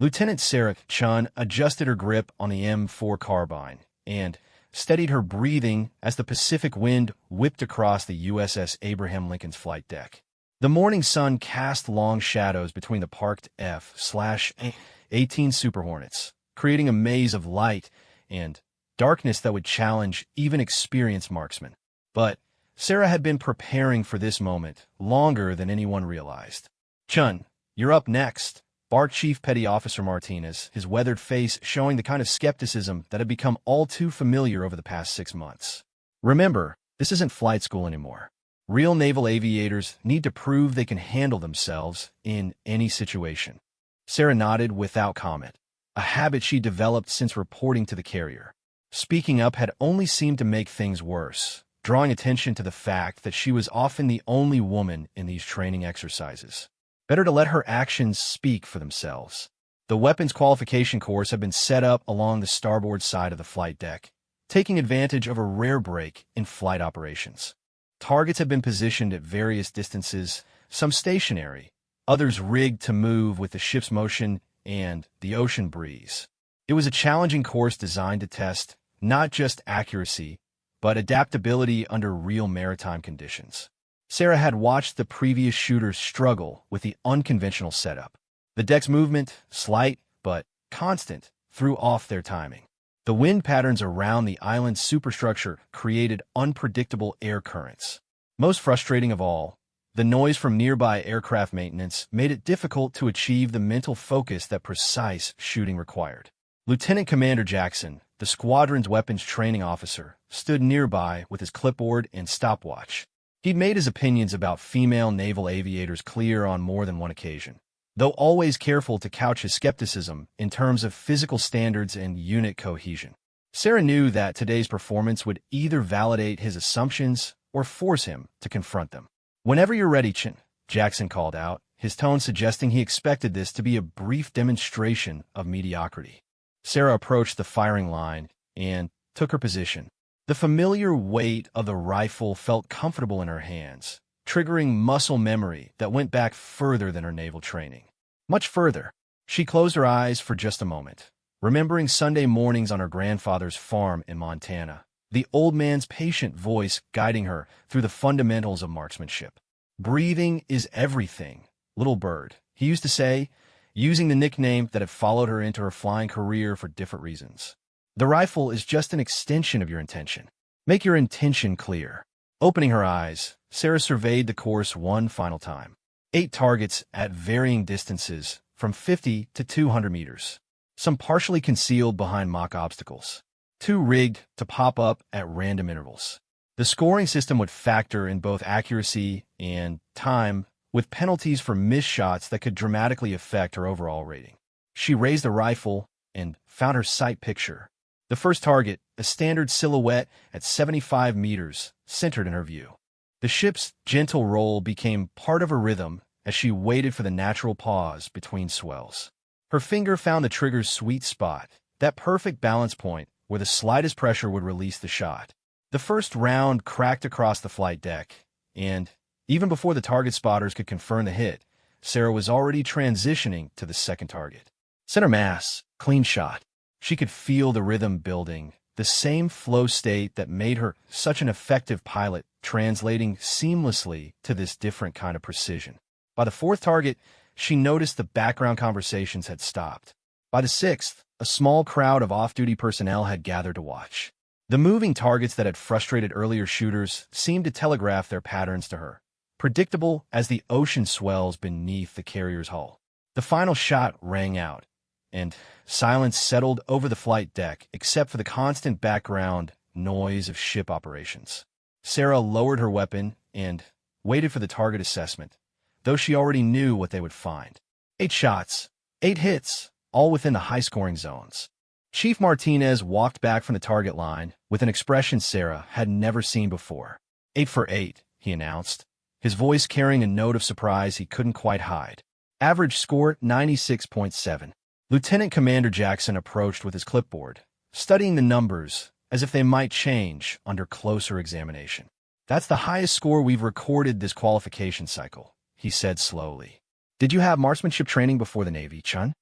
Lieutenant Sarah Chun adjusted her grip on the M4 carbine and steadied her breathing as the Pacific wind whipped across the USS Abraham Lincoln's flight deck. The morning sun cast long shadows between the parked F/A-18 Super Hornets, creating a maze of light and darkness that would challenge even experienced marksmen. But Sarah had been preparing for this moment longer than anyone realized. "Chun, you're up next," barked Chief Petty Officer Martinez, his weathered face showing the kind of skepticism that had become all too familiar over the past 6 months. "Remember, this isn't flight school anymore. Real naval aviators need to prove they can handle themselves in any situation." Sarah nodded without comment, a habit she developed since reporting to the carrier. Speaking up had only seemed to make things worse, drawing attention to the fact that she was often the only woman in these training exercises. Better to let her actions speak for themselves. The weapons qualification course had been set up along the starboard side of the flight deck, taking advantage of a rare break in flight operations. Targets had been positioned at various distances, some stationary, others rigged to move with the ship's motion and the ocean breeze. It was a challenging course designed to test not just accuracy, but adaptability under real maritime conditions. Sarah had watched the previous shooters struggle with the unconventional setup. The deck's movement, slight but constant, threw off their timing. The wind patterns around the island's superstructure created unpredictable air currents. Most frustrating of all, the noise from nearby aircraft maintenance made it difficult to achieve the mental focus that precise shooting required. Lieutenant Commander Jackson, the squadron's weapons training officer, stood nearby with his clipboard and stopwatch. He'd made his opinions about female naval aviators clear on more than one occasion, though always careful to couch his skepticism in terms of physical standards and unit cohesion. Sarah knew that today's performance would either validate his assumptions or force him to confront them. "Whenever you're ready, Chin," Jackson called out, his tone suggesting he expected this to be a brief demonstration of mediocrity. Sarah approached the firing line and took her position. The familiar weight of the rifle felt comfortable in her hands, triggering muscle memory that went back further than her naval training. Much further. She closed her eyes for just a moment, remembering Sunday mornings on her grandfather's farm in Montana, the old man's patient voice guiding her through the fundamentals of marksmanship. "Breathing is everything, little bird," he used to say, using the nickname that had followed her into her flying career for different reasons. "The rifle is just an extension of your intention. Make your intention clear." Opening her eyes, Sarah surveyed the course one final time. 8 targets at varying distances, from 50 to 200 meters. Some partially concealed behind mock obstacles. 2 rigged to pop up at random intervals. The scoring system would factor in both accuracy and time, with penalties for missed shots that could dramatically affect her overall rating. She raised the rifle and found her sight picture. The first target, a standard silhouette at 75 meters, centered in her view. The ship's gentle roll became part of her rhythm as she waited for the natural pause between swells. Her finger found the trigger's sweet spot, that perfect balance point where the slightest pressure would release the shot. The first round cracked across the flight deck, and even before the target spotters could confirm the hit, Sarah was already transitioning to the second target. Center mass, clean shot. She could feel the rhythm building, the same flow state that made her such an effective pilot, translating seamlessly to this different kind of precision. By the 4th target, she noticed the background conversations had stopped. By the 6th, a small crowd of off-duty personnel had gathered to watch. The moving targets that had frustrated earlier shooters seemed to telegraph their patterns to her, predictable as the ocean swells beneath the carrier's hull. The final shot rang out, and silence settled over the flight deck except for the constant background noise of ship operations. Sarah lowered her weapon and waited for the target assessment, though she already knew what they would find. 8 shots, 8 hits, all within the high-scoring zones. Chief Martinez walked back from the target line with an expression Sarah had never seen before. 8 for 8, he announced, his voice carrying a note of surprise he couldn't quite hide. Average score 96.7. Lieutenant Commander Jackson approached with his clipboard, studying the numbers as if they might change under closer examination. "That's the highest score we've recorded this qualification cycle," he said slowly. "Did you have marksmanship training before the Navy, Chun?"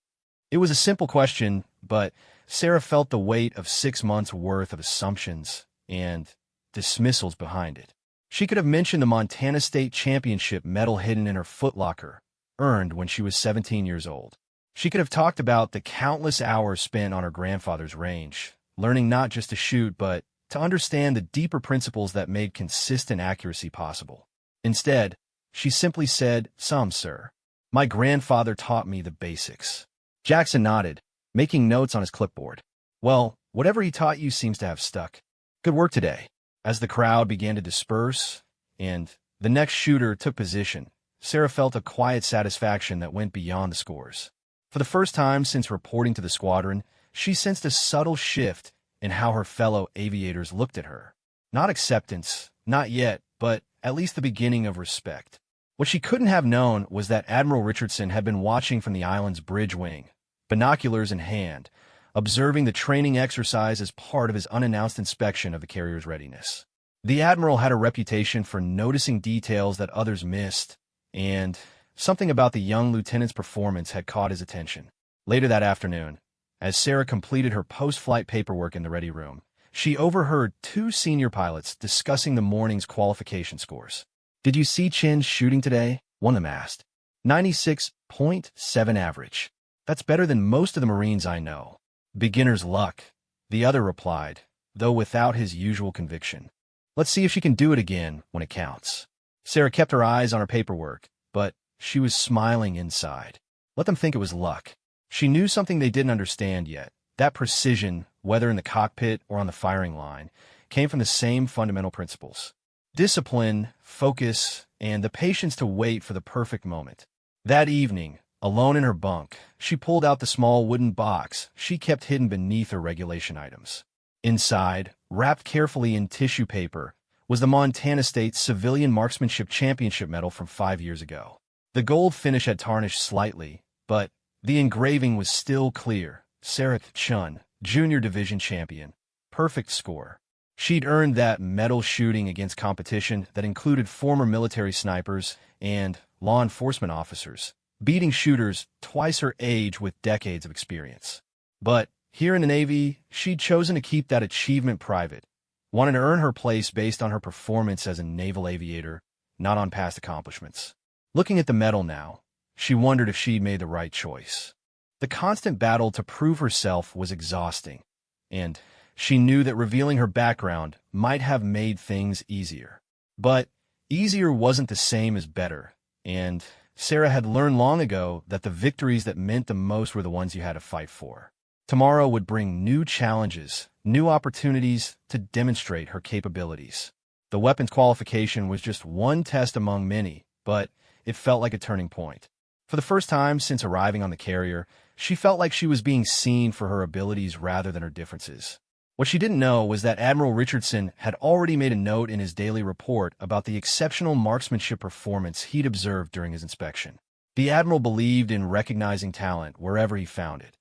It was a simple question, but Sarah felt the weight of 6 months' worth of assumptions and dismissals behind it. She could have mentioned the Montana State Championship medal hidden in her footlocker, earned when she was 17 years old. She could have talked about the countless hours spent on her grandfather's range, learning not just to shoot, but to understand the deeper principles that made consistent accuracy possible. Instead, she simply said, "Some, sir. My grandfather taught me the basics." Jackson nodded, making notes on his clipboard. "Well, whatever he taught you seems to have stuck. Good work today." As the crowd began to disperse and the next shooter took position, Sarah felt a quiet satisfaction that went beyond the scores. For the first time since reporting to the squadron, she sensed a subtle shift in how her fellow aviators looked at her. Not acceptance, not yet, but at least the beginning of respect. What she couldn't have known was that Admiral Richardson had been watching from the island's bridge wing, binoculars in hand, observing the training exercise as part of his unannounced inspection of the carrier's readiness. The Admiral had a reputation for noticing details that others missed, and something about the young lieutenant's performance had caught his attention. Later that afternoon, as Sarah completed her post-flight paperwork in the ready room, she overheard two senior pilots discussing the morning's qualification scores. "Did you see Chin's shooting today?" one of them asked. 96.7 average. "That's better than most of the Marines I know." "Beginner's luck," the other replied, though without his usual conviction. "Let's see if she can do it again when it counts." Sarah kept her eyes on her paperwork, but she was smiling inside. Let them think it was luck. She knew something they didn't understand yet. That precision, whether in the cockpit or on the firing line, came from the same fundamental principles: discipline, focus, and the patience to wait for the perfect moment. That evening, alone in her bunk, she pulled out the small wooden box she kept hidden beneath her regulation items. Inside, wrapped carefully in tissue paper, was the Montana State Civilian Marksmanship Championship medal from 5 years ago. The gold finish had tarnished slightly, but the engraving was still clear: Sarah Chun, Junior Division Champion. Perfect score. She'd earned that medal shooting against competition that included former military snipers and law enforcement officers, beating shooters twice her age with decades of experience. But here in the Navy, she'd chosen to keep that achievement private, wanted to earn her place based on her performance as a naval aviator, not on past accomplishments. Looking at the medal now, she wondered if she'd made the right choice. The constant battle to prove herself was exhausting, and she knew that revealing her background might have made things easier. But easier wasn't the same as better, and Sarah had learned long ago that the victories that meant the most were the ones you had to fight for. Tomorrow would bring new challenges, new opportunities to demonstrate her capabilities. The weapons qualification was just one test among many, but it felt like a turning point. For the first time since arriving on the carrier, she felt like she was being seen for her abilities rather than her differences. What she didn't know was that Admiral Richardson had already made a note in his daily report about the exceptional marksmanship performance he'd observed during his inspection. The Admiral believed in recognizing talent wherever he found it,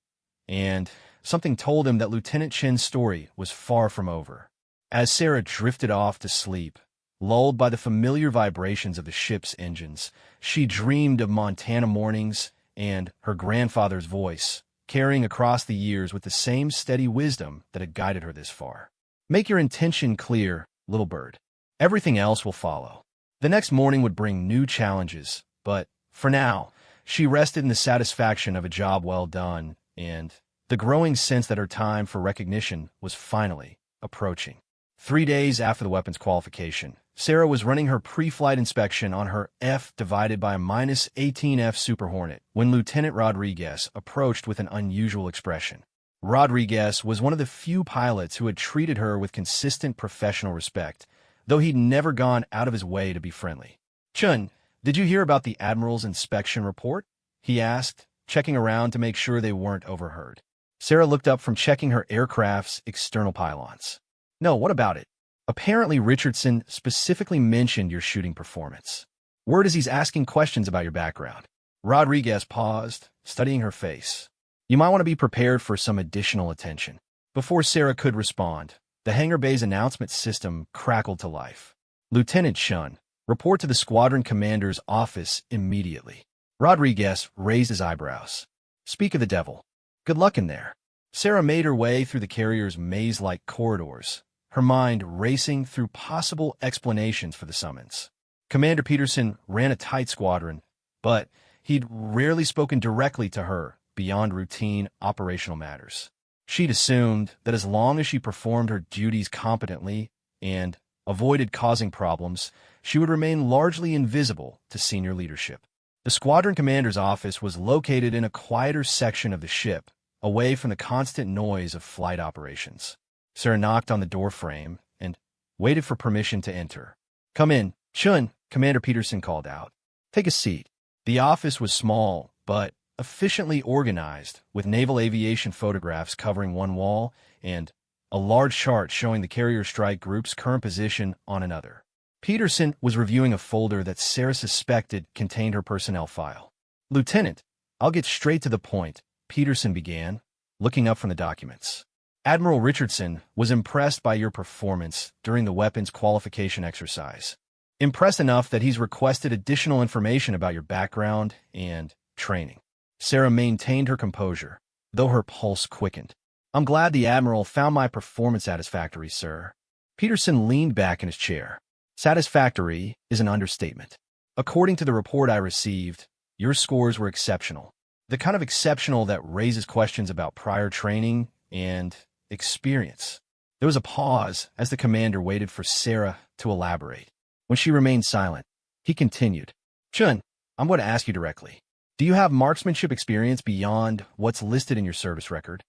and something told him that Lieutenant Chin's story was far from over. As Sarah drifted off to sleep, lulled by the familiar vibrations of the ship's engines, she dreamed of Montana mornings and her grandfather's voice, carrying across the years with the same steady wisdom that had guided her this far. Make your intention clear, little bird. Everything else will follow. The next morning would bring new challenges, but for now, she rested in the satisfaction of a job well done and the growing sense that her time for recognition was finally approaching. 3 days after the weapons qualification, Sarah was running her pre-flight inspection on her F divided by a -18F Super Hornet when Lieutenant Rodriguez approached with an unusual expression. Rodriguez was one of the few pilots who had treated her with consistent professional respect, though he'd never gone out of his way to be friendly. "Chun, did you hear about the Admiral's inspection report?" he asked, checking around to make sure they weren't overheard. Sarah looked up from checking her aircraft's external pylons. "No, what about it?" "Apparently Richardson specifically mentioned your shooting performance. Word is he's asking questions about your background." Rodriguez paused, studying her face. "You might want to be prepared for some additional attention." Before Sarah could respond, the hangar bay's announcement system crackled to life. "Lieutenant Chun, report to the squadron commander's office immediately." Rodriguez raised his eyebrows. "Speak of the devil. Good luck in there. Sarah made her way through the carrier's maze-like corridors, her mind racing through possible explanations for the summons. Commander Peterson ran a tight squadron, but he'd rarely spoken directly to her beyond routine operational matters. She'd assumed that as long as she performed her duties competently and avoided causing problems, she would remain largely invisible to senior leadership. The squadron commander's office was located in a quieter section of the ship, away from the constant noise of flight operations. Sarah knocked on the door frame and waited for permission to enter. "Come in, Chun," Commander Peterson called out. "Take a seat." The office was small, but efficiently organized, with naval aviation photographs covering one wall and a large chart showing the carrier strike group's current position on another. Peterson was reviewing a folder that Sarah suspected contained her personnel file. "Lieutenant, I'll get straight to the point," Peterson began, looking up from the documents. "Admiral Richardson was impressed by your performance during the weapons qualification exercise. Impressed enough that he's requested additional information about your background and training." Sarah maintained her composure, though her pulse quickened. "I'm glad the Admiral found my performance satisfactory, sir." Peterson leaned back in his chair. "Satisfactory is an understatement. According to the report I received, your scores were exceptional. The kind of exceptional that raises questions about prior training and experience." There was a pause as the commander waited for Sarah to elaborate. When she remained silent, he continued, "Chun, I'm going to ask you directly. Do you have marksmanship experience beyond what's listed in your service record?"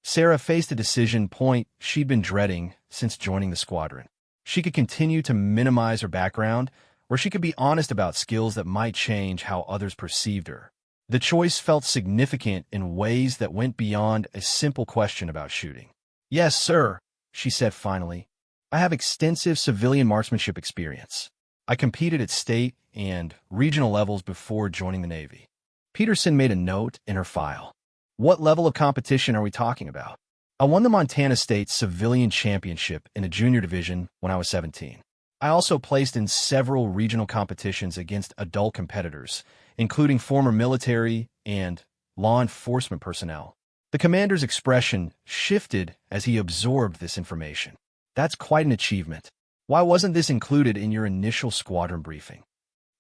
Sarah faced a decision point she'd been dreading since joining the squadron. She could continue to minimize her background, or she could be honest about skills that might change how others perceived her. The choice felt significant in ways that went beyond a simple question about shooting. "Yes, sir," she said finally. "I have extensive civilian marksmanship experience. I competed at state and regional levels before joining the Navy." Peterson made a note in her file. "What level of competition are we talking about?" "I won the Montana State Civilian Championship in a junior division when I was 17. I also placed in several regional competitions against adult competitors, including former military and law enforcement personnel." The commander's expression shifted as he absorbed this information. "That's quite an achievement. Why wasn't this included in your initial squadron briefing?"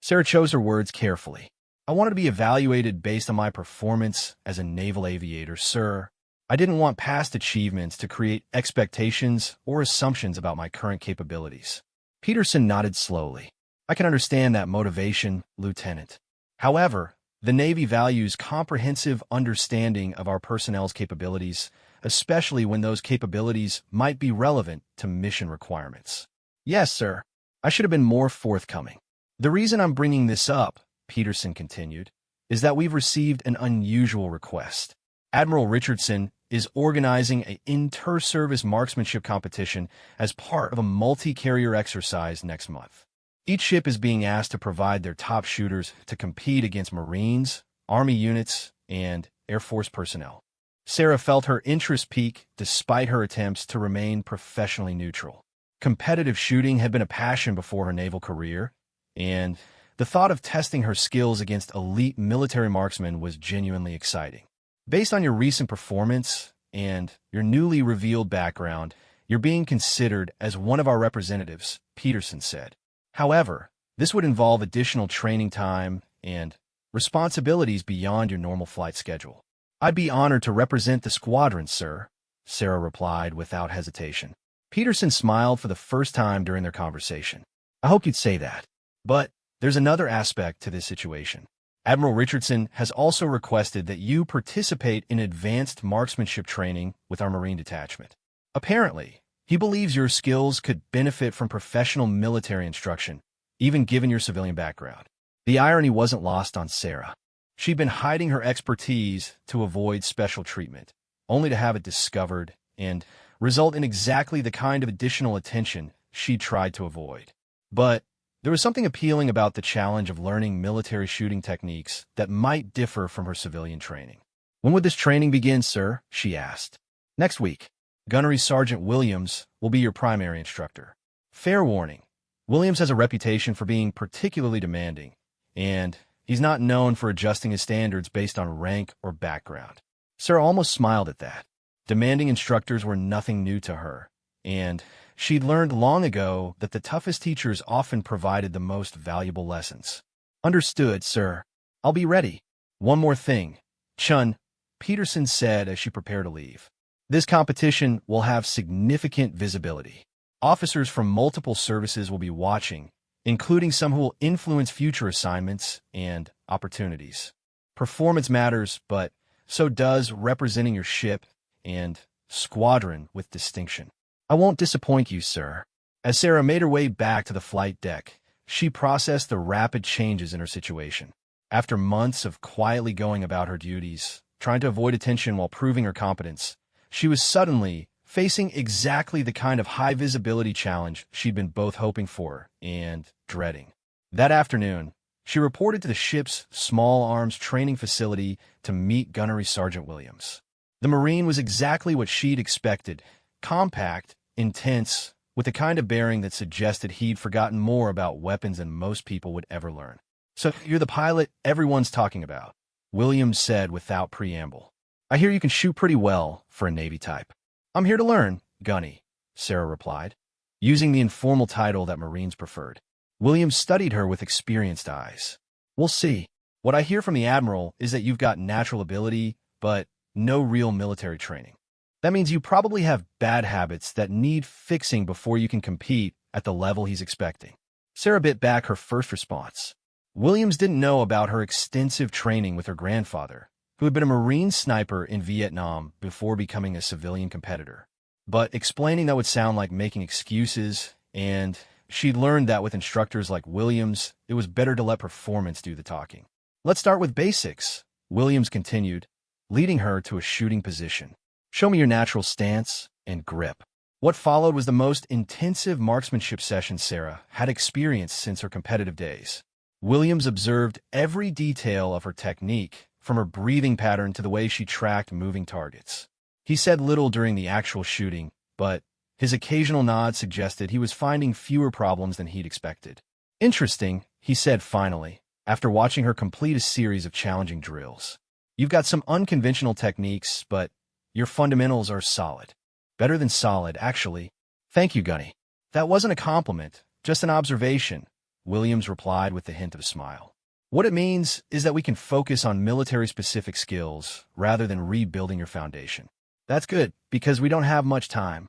Sarah chose her words carefully. "I wanted to be evaluated based on my performance as a naval aviator, sir. I didn't want past achievements to create expectations or assumptions about my current capabilities." Peterson nodded slowly. "I can understand that motivation, Lieutenant. However, the Navy values comprehensive understanding of our personnel's capabilities, especially when those capabilities might be relevant to mission requirements." "Yes, sir. I should have been more forthcoming. The reason I'm bringing this up," Peterson continued, "is that we've received an unusual request. Admiral Richardson is organizing an inter-service marksmanship competition as part of a multi-carrier exercise next month. Each ship is being asked to provide their top shooters to compete against Marines, Army units, and Air Force personnel." Sarah felt her interest peak despite her attempts to remain professionally neutral. Competitive shooting had been a passion before her naval career, and the thought of testing her skills against elite military marksmen was genuinely exciting. "Based on your recent performance and your newly revealed background, you're being considered as one of our representatives," Peterson said. "However, this would involve additional training time and responsibilities beyond your normal flight schedule." "I'd be honored to represent the squadron, sir," Sarah replied without hesitation. Peterson smiled for the first time during their conversation. "I hope you'd say that. But there's another aspect to this situation. Admiral Richardson has also requested that you participate in advanced marksmanship training with our Marine detachment. Apparently, he believes your skills could benefit from professional military instruction, even given your civilian background." The irony wasn't lost on Sarah. She'd been hiding her expertise to avoid special treatment, only to have it discovered and result in exactly the kind of additional attention she tried to avoid. But there was something appealing about the challenge of learning military shooting techniques that might differ from her civilian training. "When would this training begin, sir?" she asked. "Next week. Gunnery Sergeant Williams will be your primary instructor. Fair warning, Williams has a reputation for being particularly demanding, and he's not known for adjusting his standards based on rank or background." Sarah almost smiled at that. Demanding instructors were nothing new to her, and she'd learned long ago that the toughest teachers often provided the most valuable lessons. Understood, sir. I'll be ready. One more thing, Chun, Peterson said as she prepared to leave. This competition will have significant visibility. Officers from multiple services will be watching, including some who will influence future assignments and opportunities. Performance matters, but so does representing your ship and squadron with distinction. I won't disappoint you, sir. As Sarah made her way back to the flight deck, she processed the rapid changes in her situation. After months of quietly going about her duties, trying to avoid attention while proving her competence, she was suddenly facing exactly the kind of high-visibility challenge she'd been both hoping for and dreading. That afternoon, she reported to the ship's small arms training facility to meet Gunnery Sergeant Williams. The Marine was exactly what she'd expected, compact, intense, with the kind of bearing that suggested he'd forgotten more about weapons than most people would ever learn. "So you're the pilot everyone's talking about," Williams said without preamble. "I hear you can shoot pretty well for a Navy type." "I'm here to learn, Gunny," Sarah replied, using the informal title that Marines preferred. Williams studied her with experienced eyes. "We'll see. What I hear from the Admiral is that you've got natural ability, but no real military training. That means you probably have bad habits that need fixing before you can compete at the level he's expecting." Sarah bit back her first response. Williams didn't know about her extensive training with her grandfather, who had been a Marine sniper in Vietnam before becoming a civilian competitor. But explaining that would sound like making excuses, and she'd learned that with instructors like Williams, it was better to let performance do the talking. "Let's start with basics," Williams continued, leading her to a shooting position. "Show me your natural stance and grip." What followed was the most intensive marksmanship session Sarah had experienced since her competitive days. Williams observed every detail of her technique, from her breathing pattern to the way she tracked moving targets. He said little during the actual shooting, but his occasional nod suggested he was finding fewer problems than he'd expected. "Interesting," he said finally, after watching her complete a series of challenging drills. "You've got some unconventional techniques, but your fundamentals are solid. Better than solid, actually." "Thank you, Gunny." "That wasn't a compliment, just an observation," Williams replied with a hint of a smile. "What it means is that we can focus on military-specific skills rather than rebuilding your foundation." "That's good, because we don't have much time."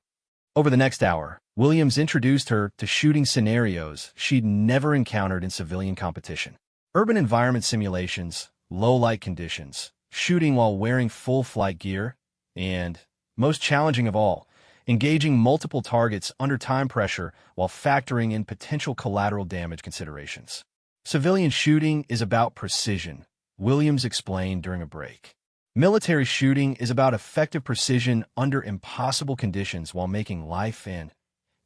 Over the next hour, Williams introduced her to shooting scenarios she'd never encountered in civilian competition. Urban environment simulations, low-light conditions, shooting while wearing full flight gear, and, most challenging of all, engaging multiple targets under time pressure while factoring in potential collateral damage considerations. "Civilian shooting is about precision," Williams explained during a break. "Military shooting is about effective precision under impossible conditions while making life and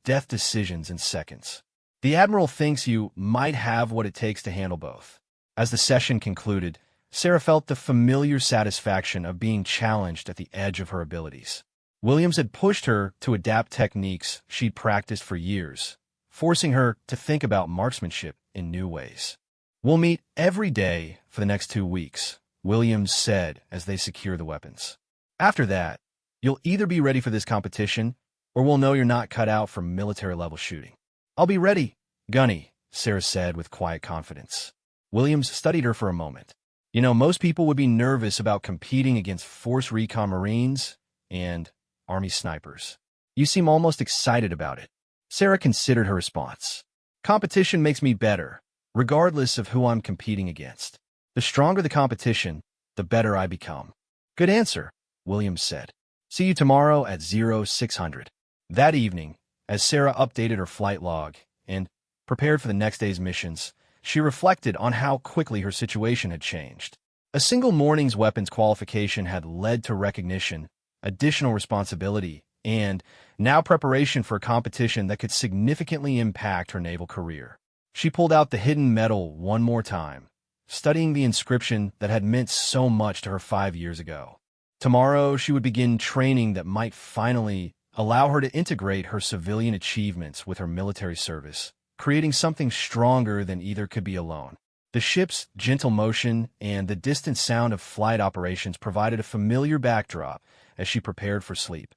death decisions in seconds. The Admiral thinks you might have what it takes to handle both." As the session concluded, Sarah felt the familiar satisfaction of being challenged at the edge of her abilities. Williams had pushed her to adapt techniques she'd practiced for years, forcing her to think about marksmanship in new ways. "We'll meet every day for the next 2 weeks," Williams said as they secured the weapons. "After that, you'll either be ready for this competition, or we'll know you're not cut out for military-level shooting." "I'll be ready, Gunny," Sarah said with quiet confidence. Williams studied her for a moment. "You know, most people would be nervous about competing against Force Recon Marines and Army snipers. You seem almost excited about it." Sarah considered her response. "Competition makes me better, regardless of who I'm competing against. The stronger the competition, the better I become." "Good answer," Williams said. "See you tomorrow at 0600. That evening, as Sarah updated her flight log and prepared for the next day's missions, she reflected on how quickly her situation had changed. A single morning's weapons qualification had led to recognition, additional responsibility, and now preparation for a competition that could significantly impact her naval career. She pulled out the hidden medal one more time, studying the inscription that had meant so much to her 5 years ago. Tomorrow, she would begin training that might finally allow her to integrate her civilian achievements with her military service, creating something stronger than either could be alone. The ship's gentle motion and the distant sound of flight operations provided a familiar backdrop as she prepared for sleep,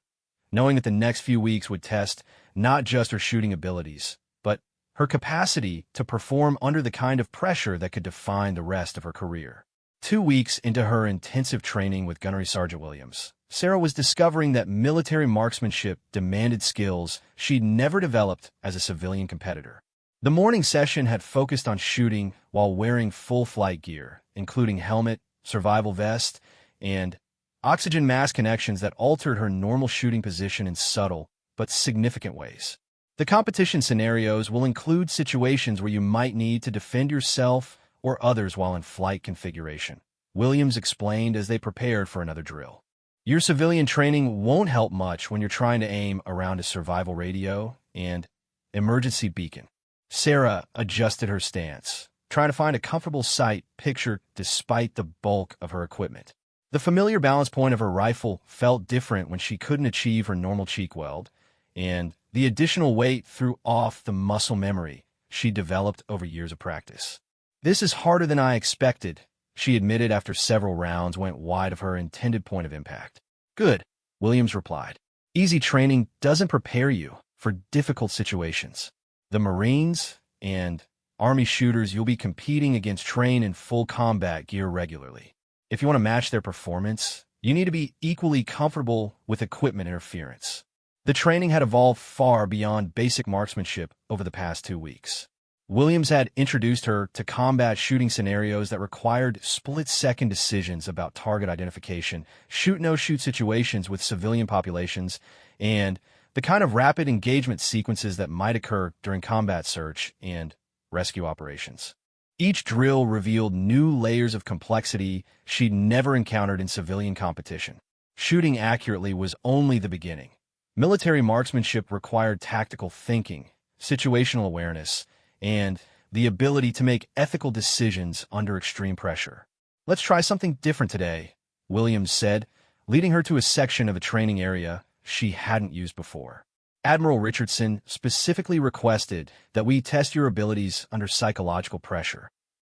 knowing that the next few weeks would test not just her shooting abilities, but her capacity to perform under the kind of pressure that could define the rest of her career. 2 weeks into her intensive training with Gunnery Sergeant Williams, Sarah was discovering that military marksmanship demanded skills she'd never developed as a civilian competitor. The morning session had focused on shooting while wearing full flight gear, including helmet, survival vest, and oxygen mask connections that altered her normal shooting position in subtle but significant ways. The competition scenarios will include situations where you might need to defend yourself or others while in flight configuration, Williams explained as they prepared for another drill. Your civilian training won't help much when you're trying to aim around a survival radio and emergency beacon. Sarah adjusted her stance, trying to find a comfortable sight picture despite the bulk of her equipment. The familiar balance point of her rifle felt different when she couldn't achieve her normal cheek weld, and the additional weight threw off the muscle memory she developed over years of practice. "This is harder than I expected," she admitted after several rounds went wide of her intended point of impact. "Good," Williams replied. "Easy training doesn't prepare you for difficult situations. The Marines and Army shooters you'll be competing against train in full combat gear regularly. If you want to match their performance, you need to be equally comfortable with equipment interference." The training had evolved far beyond basic marksmanship over the past 2 weeks. Williams had introduced her to combat shooting scenarios that required split-second decisions about target identification, shoot-no-shoot situations with civilian populations, and the kind of rapid engagement sequences that might occur during combat search and rescue operations. Each drill revealed new layers of complexity she'd never encountered in civilian competition. Shooting accurately was only the beginning. Military marksmanship required tactical thinking, situational awareness, and the ability to make ethical decisions under extreme pressure. "Let's try something different today," Williams said, leading her to a section of a training area she hadn't used before. "Admiral Richardson specifically requested that we test your abilities under psychological pressure."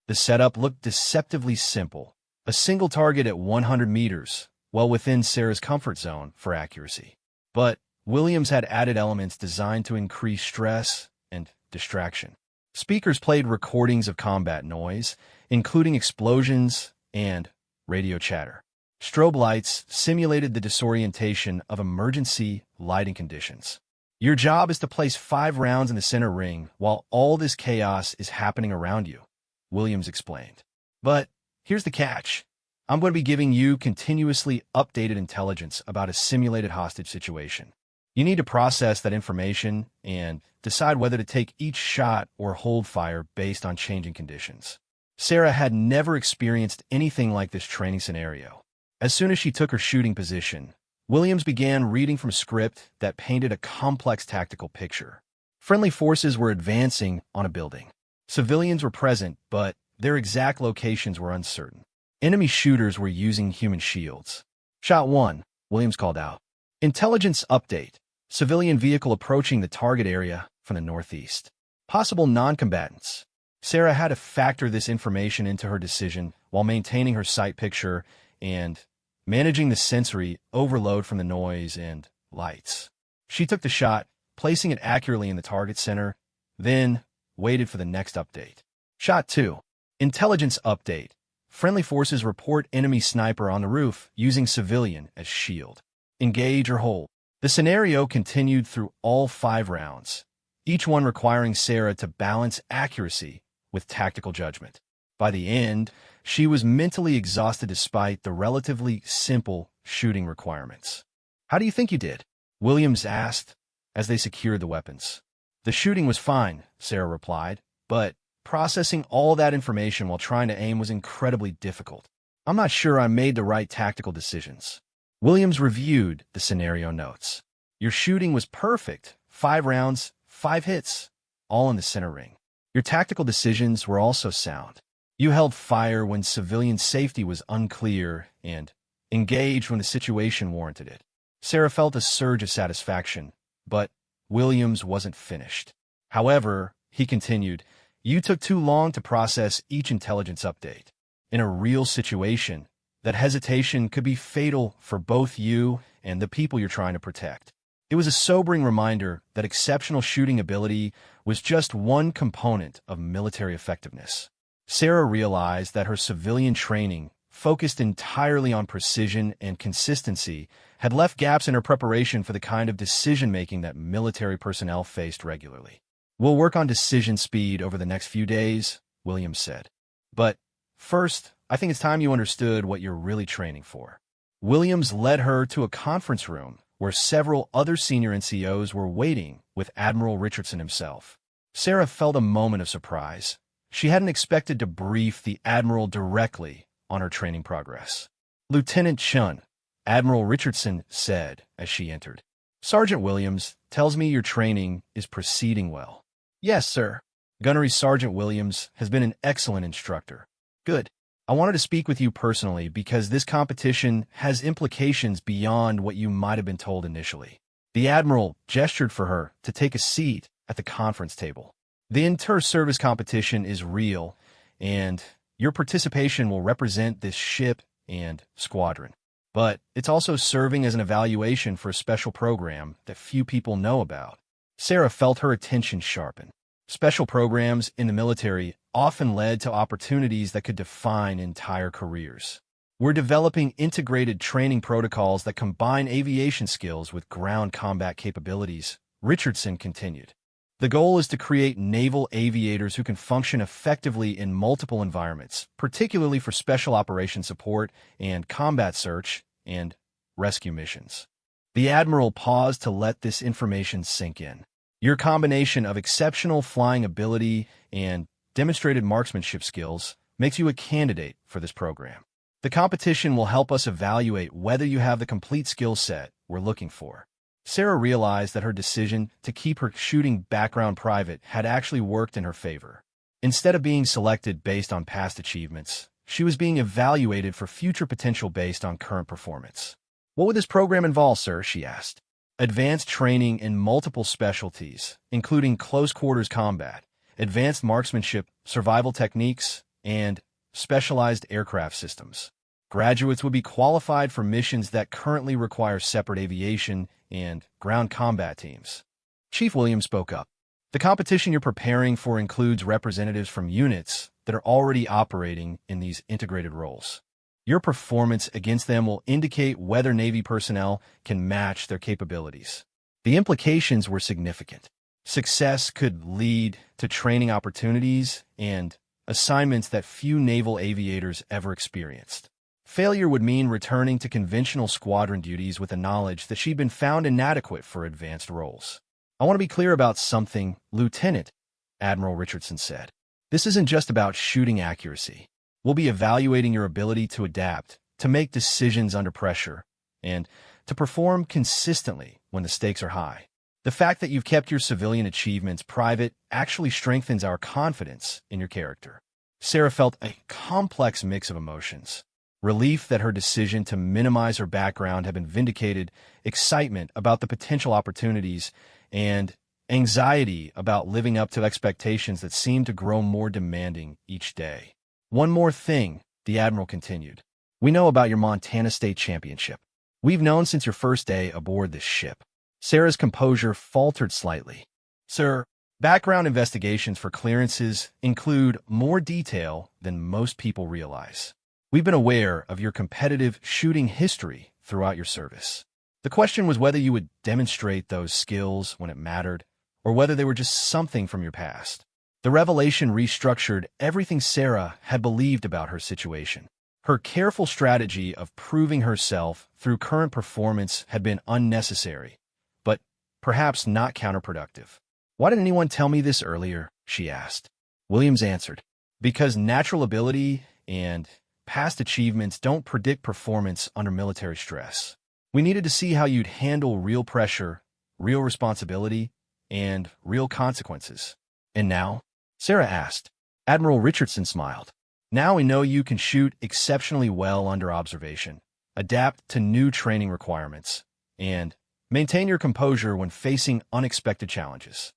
The setup looked deceptively simple. A single target at 100 meters, well within Sarah's comfort zone for accuracy. But Williams had added elements designed to increase stress and distraction. Speakers played recordings of combat noise, including explosions and radio chatter. Strobe lights simulated the disorientation of emergency lighting conditions. "Your job is to place 5 rounds in the center ring while all this chaos is happening around you," Williams explained. "But here's the catch. I'm going to be giving you continuously updated intelligence about a simulated hostage situation. You need to process that information and decide whether to take each shot or hold fire based on changing conditions." Sarah had never experienced anything like this training scenario. As soon as she took her shooting position, Williams began reading from a script that painted a complex tactical picture. Friendly forces were advancing on a building. Civilians were present, but their exact locations were uncertain. Enemy shooters were using human shields. "Shot 1, Williams called out. "Intelligence update. Civilian vehicle approaching the target area from the northeast. Possible non-combatants." Sarah had to factor this information into her decision while maintaining her sight picture and managing the sensory overload from the noise and lights. She took the shot, placing it accurately in the target center, then waited for the next update. "Shot 2. Intelligence update. Friendly forces report enemy sniper on the roof using civilian as shield. Engage or hold." The scenario continued through all 5 rounds, each one requiring Sarah to balance accuracy with tactical judgment. By the end, she was mentally exhausted despite the relatively simple shooting requirements. "How do you think you did?" Williams asked as they secured the weapons. "The shooting was fine," Sarah replied, "but processing all that information while trying to aim was incredibly difficult. I'm not sure I made the right tactical decisions." Williams reviewed the scenario notes. "Your shooting was perfect. 5 rounds, 5 hits, all in the center ring. Your tactical decisions were also sound. You held fire when civilian safety was unclear and engaged when the situation warranted it." Sarah felt a surge of satisfaction, but Williams wasn't finished. "However," he continued, You took too long to process each intelligence update. In a real situation, that hesitation could be fatal for both you and the people you're trying to protect. It was a sobering reminder that exceptional shooting ability was just one component of military effectiveness. Sarah realized that her civilian training, focused entirely on precision and consistency, had left gaps in her preparation for the kind of decision-making that military personnel faced regularly. "We'll work on decision speed over the next few days," Williams said. "But first, I think it's time you understood what you're really training for." Williams led her to a conference room where several other senior NCOs were waiting with Admiral Richardson himself. Sarah felt a moment of surprise. She hadn't expected to brief the Admiral directly on her training progress. "Lieutenant Chun," Admiral Richardson said as she entered. "Sergeant Williams tells me your training is proceeding well." "Yes, sir." Gunnery Sergeant Williams has been an excellent instructor. "Good. I wanted to speak with you personally because this competition has implications beyond what you might have been told initially." The Admiral gestured for her to take a seat at the conference table. "The inter-service competition is real, and your participation will represent this ship and squadron. But it's also serving as an evaluation for a special program that few people know about." Sarah felt her attention sharpen. Special programs in the military often led to opportunities that could define entire careers. "We're developing integrated training protocols that combine aviation skills with ground combat capabilities," Richardson continued. "The goal is to create naval aviators who can function effectively in multiple environments, particularly for special operations support and combat search and rescue missions." The Admiral paused to let this information sink in. "Your combination of exceptional flying ability and demonstrated marksmanship skills makes you a candidate for this program. The competition will help us evaluate whether you have the complete skill set we're looking for." Sarah realized that her decision to keep her shooting background private had actually worked in her favor. Instead of being selected based on past achievements, she was being evaluated for future potential based on current performance. "What would this program involve, sir?" she asked. "Advanced training in multiple specialties, including close-quarters combat, advanced marksmanship, survival techniques, and specialized aircraft systems. Graduates would be qualified for missions that currently require separate aviation and ground combat teams." Chief Williams spoke up. "The competition you're preparing for includes representatives from units that are already operating in these integrated roles. Your performance against them will indicate whether Navy personnel can match their capabilities." The implications were significant. Success could lead to training opportunities and assignments that few naval aviators ever experienced. Failure would mean returning to conventional squadron duties with the knowledge that she'd been found inadequate for advanced roles. "I want to be clear about something, Lieutenant," Admiral Richardson said. "This isn't just about shooting accuracy. We'll be evaluating your ability to adapt, to make decisions under pressure, and to perform consistently when the stakes are high. The fact that you've kept your civilian achievements private actually strengthens our confidence in your character." Sarah felt a complex mix of emotions. Relief that her decision to minimize her background had been vindicated, excitement about the potential opportunities, and anxiety about living up to expectations that seemed to grow more demanding each day. "One more thing," the Admiral continued. "We know about your Montana State Championship. We've known since your first day aboard this ship." Sarah's composure faltered slightly. "Sir, background investigations for clearances include more detail than most people realize. We've been aware of your competitive shooting history throughout your service. The question was whether you would demonstrate those skills when it mattered, or whether they were just something from your past." The revelation restructured everything Sarah had believed about her situation. Her careful strategy of proving herself through current performance had been unnecessary, but perhaps not counterproductive. "Why didn't anyone tell me this earlier?" she asked. Williams answered, "Because natural ability and past achievements don't predict performance under military stress. We needed to see how you'd handle real pressure, real responsibility, and real consequences." "And now?" Sarah asked. Admiral Richardson smiled. "Now we know you can shoot exceptionally well under observation, adapt to new training requirements, and maintain your composure when facing unexpected challenges."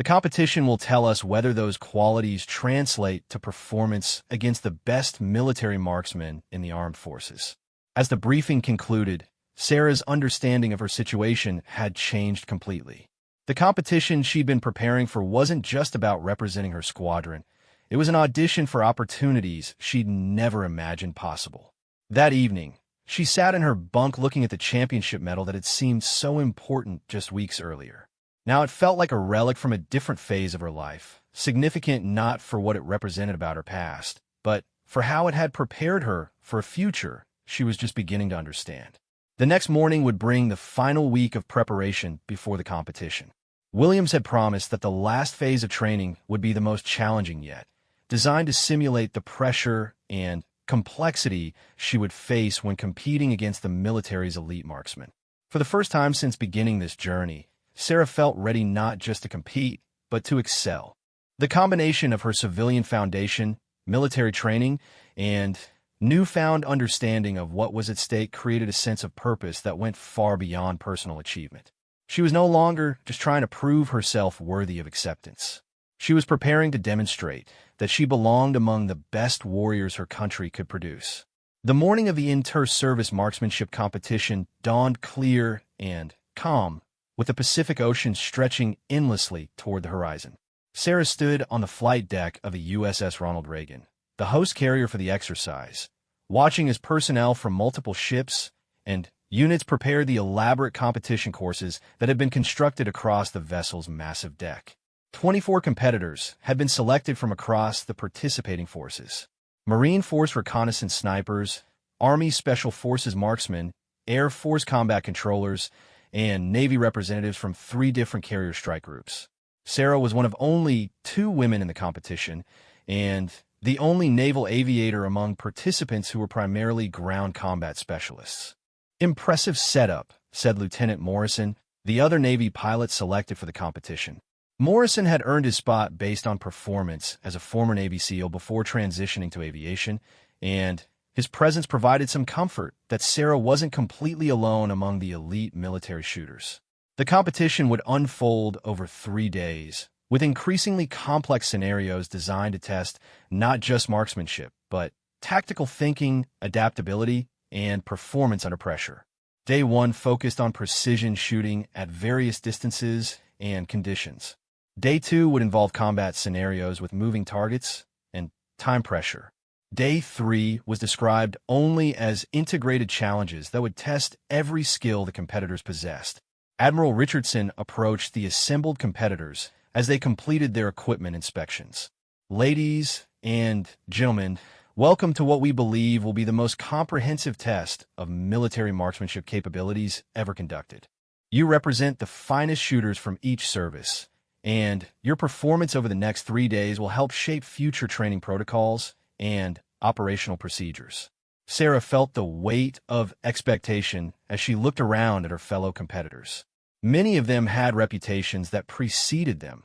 The competition will tell us whether those qualities translate to performance against the best military marksmen in the armed forces. As the briefing concluded, Sarah's understanding of her situation had changed completely. The competition she'd been preparing for wasn't just about representing her squadron. It was an audition for opportunities she'd never imagined possible. That evening, she sat in her bunk looking at the championship medal that had seemed so important just weeks earlier. Now it felt like a relic from a different phase of her life, significant not for what it represented about her past, but for how it had prepared her for a future she was just beginning to understand. The next morning would bring the final week of preparation before the competition. Williams had promised that the last phase of training would be the most challenging yet, designed to simulate the pressure and complexity she would face when competing against the military's elite marksmen. For the first time since beginning this journey, Sarah felt ready not just to compete, but to excel. The combination of her civilian foundation, military training, and newfound understanding of what was at stake created a sense of purpose that went far beyond personal achievement. She was no longer just trying to prove herself worthy of acceptance. She was preparing to demonstrate that she belonged among the best warriors her country could produce. The morning of the inter-service marksmanship competition dawned clear and calm, with the Pacific Ocean stretching endlessly toward the horizon. Sarah stood on the flight deck of the USS Ronald Reagan, the host carrier for the exercise, watching as personnel from multiple ships and units prepared the elaborate competition courses that had been constructed across the vessel's massive deck. 24 competitors had been selected from across the participating forces. Marine Force reconnaissance snipers, Army Special Forces marksmen, Air Force combat controllers, and Navy representatives from 3 different carrier strike groups. Sarah was one of only 2 women in the competition, and the only naval aviator among participants who were primarily ground combat specialists. "Impressive setup," said Lieutenant Morrison, the other Navy pilot selected for the competition. Morrison had earned his spot based on performance as a former Navy SEAL before transitioning to aviation, and his presence provided some comfort that Sarah wasn't completely alone among the elite military shooters. The competition would unfold over 3 days, with increasingly complex scenarios designed to test not just marksmanship, but tactical thinking, adaptability, and performance under pressure. Day 1 focused on precision shooting at various distances and conditions. Day 2 would involve combat scenarios with moving targets and time pressure. Day 3 was described only as integrated challenges that would test every skill the competitors possessed. Admiral Richardson approached the assembled competitors as they completed their equipment inspections. "Ladies and gentlemen, welcome to what we believe will be the most comprehensive test of military marksmanship capabilities ever conducted. You represent the finest shooters from each service, and your performance over the next 3 days will help shape future training protocols and operational procedures." Sarah felt the weight of expectation as she looked around at her fellow competitors. Many of them had reputations that preceded them,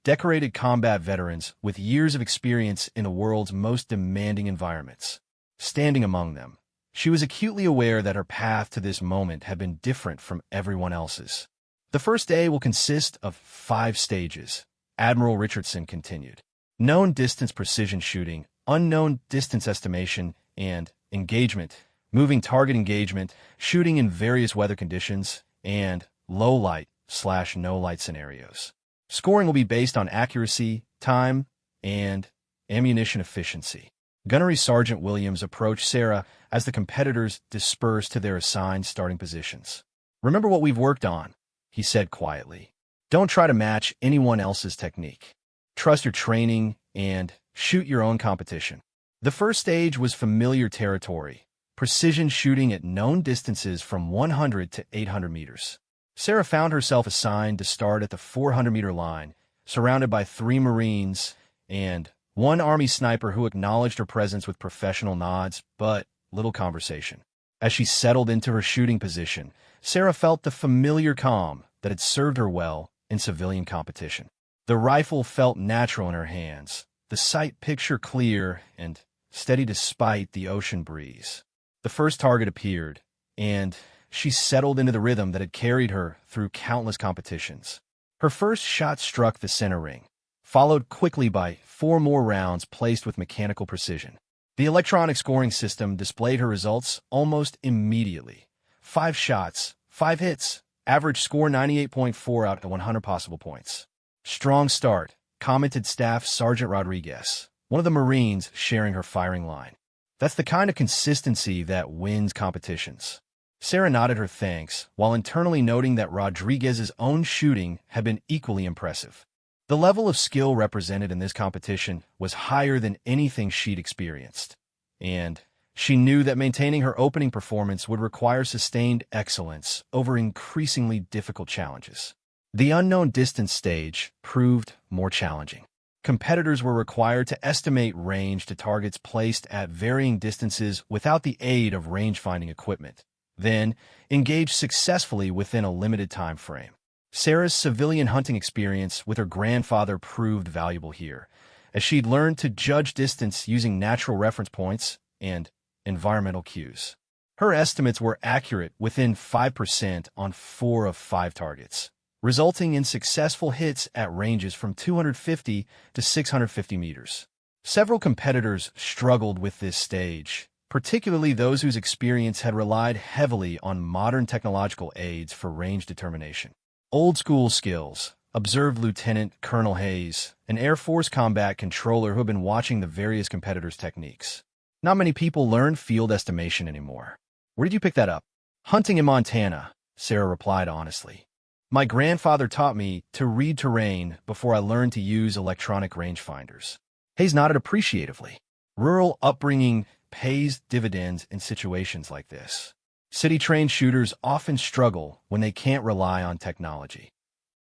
decorated combat veterans with years of experience in the world's most demanding environments. Standing among them, she was acutely aware that her path to this moment had been different from everyone else's. "The first day will consist of 5 stages," Admiral Richardson continued. "Known distance precision shooting, unknown distance estimation, and engagement, moving target engagement, shooting in various weather conditions, and low light/no light scenarios. Scoring will be based on accuracy, time, and ammunition efficiency." Gunnery Sergeant Williams approached Sarah as the competitors dispersed to their assigned starting positions. "Remember what we've worked on," he said quietly. "Don't try to match anyone else's technique. Trust your training and shoot your own competition." The first stage was familiar territory, precision shooting at known distances from 100 to 800 meters. Sarah found herself assigned to start at the 400-meter line, surrounded by 3 Marines and 1 Army sniper who acknowledged her presence with professional nods, but little conversation. As she settled into her shooting position, Sarah felt the familiar calm that had served her well in civilian competition. The rifle felt natural in her hands, the sight picture clear and steady despite the ocean breeze. The first target appeared, and she settled into the rhythm that had carried her through countless competitions. Her first shot struck the center ring, followed quickly by 4 more rounds placed with mechanical precision. The electronic scoring system displayed her results almost immediately. 5 shots, 5 hits, average score 98.4 out of 100 possible points. Strong start, commented Staff Sergeant Rodriguez, one of the Marines sharing her firing line. That's the kind of consistency that wins competitions. Sarah nodded her thanks, while internally noting that Rodriguez's own shooting had been equally impressive. The level of skill represented in this competition was higher than anything she'd experienced, and she knew that maintaining her opening performance would require sustained excellence over increasingly difficult challenges. The unknown distance stage proved more challenging. Competitors were required to estimate range to targets placed at varying distances without the aid of range-finding equipment, then engage successfully within a limited time frame. Sarah's civilian hunting experience with her grandfather proved valuable here, as she'd learned to judge distance using natural reference points and environmental cues. Her estimates were accurate within 5% on 4 of 5 targets, resulting in successful hits at ranges from 250 to 650 meters. Several competitors struggled with this stage, particularly those whose experience had relied heavily on modern technological aids for range determination. Old-school skills, observed Lieutenant Colonel Hayes, an Air Force combat controller who had been watching the various competitors' techniques. Not many people learn field estimation anymore. Where did you pick that up? Hunting in Montana, Sarah replied honestly. My grandfather taught me to read terrain before I learned to use electronic rangefinders. Hayes nodded appreciatively. Rural upbringing pays dividends in situations like this. City-trained shooters often struggle when they can't rely on technology.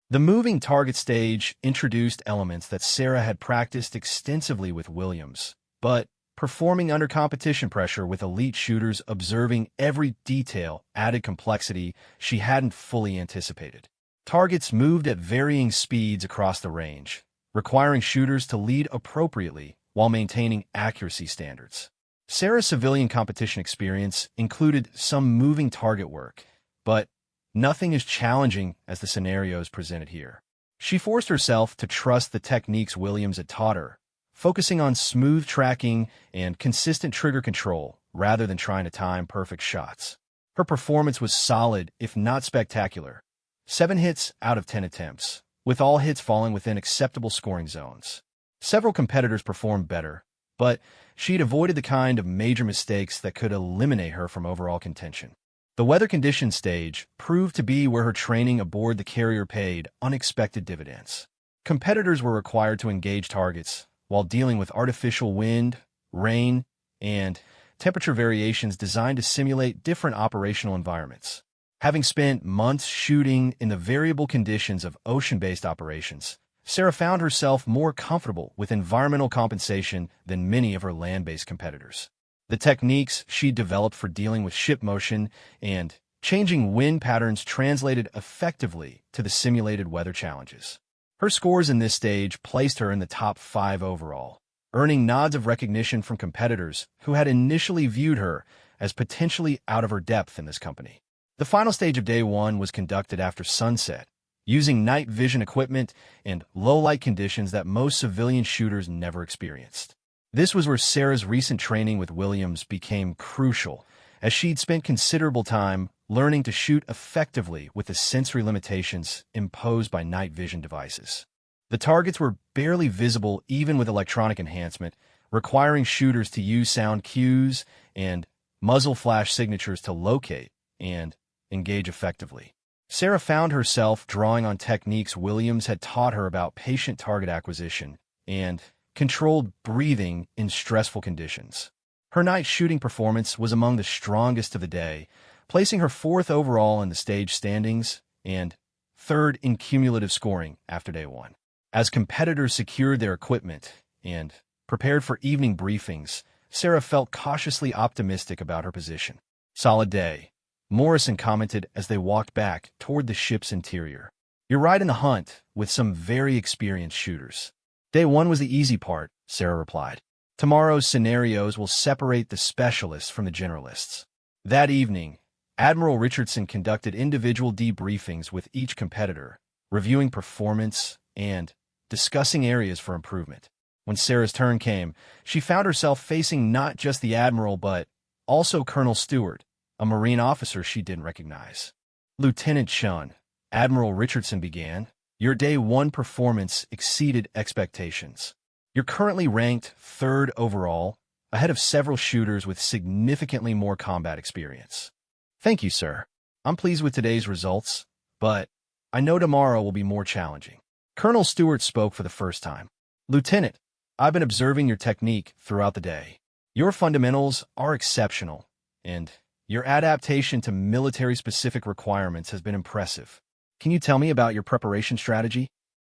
The moving target stage introduced elements that Sarah had practiced extensively with Williams, but performing under competition pressure with elite shooters observing every detail added complexity she hadn't fully anticipated. Targets moved at varying speeds across the range, requiring shooters to lead appropriately while maintaining accuracy standards. Sarah's civilian competition experience included some moving target work, but nothing as challenging as the scenarios presented here. She forced herself to trust the techniques Williams had taught her, focusing on smooth tracking and consistent trigger control rather than trying to time perfect shots. Her performance was solid, if not spectacular. 7 hits out of 10 attempts, with all hits falling within acceptable scoring zones. Several competitors performed better, but she'd avoided the kind of major mistakes that could eliminate her from overall contention. The weather condition stage proved to be where her training aboard the carrier paid unexpected dividends. Competitors were required to engage targets while dealing with artificial wind, rain, and temperature variations designed to simulate different operational environments. Having spent months shooting in the variable conditions of ocean-based operations, Sarah found herself more comfortable with environmental compensation than many of her land-based competitors. The techniques she developed for dealing with ship motion and changing wind patterns translated effectively to the simulated weather challenges. Her scores in this stage placed her in the top 5 overall, earning nods of recognition from competitors who had initially viewed her as potentially out of her depth in this company. The final stage of Day 1 was conducted after sunset, using night vision equipment and low-light conditions that most civilian shooters never experienced. This was where Sarah's recent training with Williams became crucial, as she'd spent considerable time learning to shoot effectively with the sensory limitations imposed by night vision devices. The targets were barely visible even with electronic enhancement, requiring shooters to use sound cues and muzzle flash signatures to locate and engage effectively. Sarah found herself drawing on techniques Williams had taught her about patient target acquisition and controlled breathing in stressful conditions. Her night shooting performance was among the strongest of the day, placing her 4th overall in the stage standings and 3rd in cumulative scoring after Day 1. As competitors secured their equipment and prepared for evening briefings, Sarah felt cautiously optimistic about her position. Solid day, Morrison commented as they walked back toward the ship's interior. You're right in the hunt with some very experienced shooters. Day 1 was the easy part, Sarah replied. Tomorrow's scenarios will separate the specialists from the generalists. That evening, Admiral Richardson conducted individual debriefings with each competitor, reviewing performance and discussing areas for improvement. When Sarah's turn came, she found herself facing not just the Admiral but also Colonel Stewart, a Marine officer she didn't recognize. Lieutenant Shun, Admiral Richardson began, your Day 1 performance exceeded expectations. You're currently ranked 3rd overall, ahead of several shooters with significantly more combat experience. Thank you, sir. I'm pleased with today's results, but I know tomorrow will be more challenging. Colonel Stewart spoke for the first time. Lieutenant, I've been observing your technique throughout the day. Your fundamentals are exceptional, and your adaptation to military-specific requirements has been impressive. Can you tell me about your preparation strategy?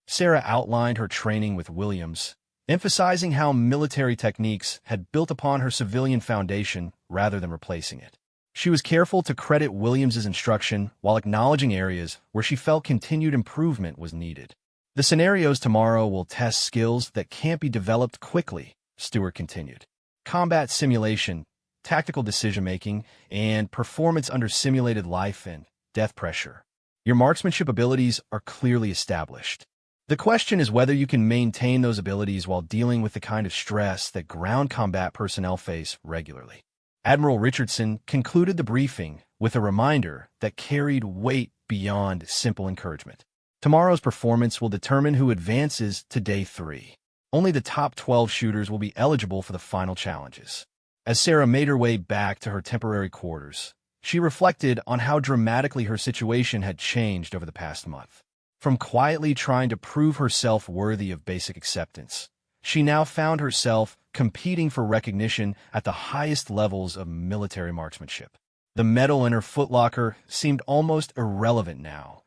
Sarah outlined her training with Williams, emphasizing how military techniques had built upon her civilian foundation rather than replacing it. She was careful to credit Williams's instruction while acknowledging areas where she felt continued improvement was needed. The scenarios tomorrow will test skills that can't be developed quickly, Stewart continued. Combat simulation, tactical decision-making, and performance under simulated life and death pressure. Your marksmanship abilities are clearly established. The question is whether you can maintain those abilities while dealing with the kind of stress that ground combat personnel face regularly. Admiral Richardson concluded the briefing with a reminder that carried weight beyond simple encouragement. Tomorrow's performance will determine who advances to Day 3. Only the top 12 shooters will be eligible for the final challenges. As Sarah made her way back to her temporary quarters, she reflected on how dramatically her situation had changed over the past month. From quietly trying to prove herself worthy of basic acceptance, she now found herself competing for recognition at the highest levels of military marksmanship. The medal in her footlocker seemed almost irrelevant now,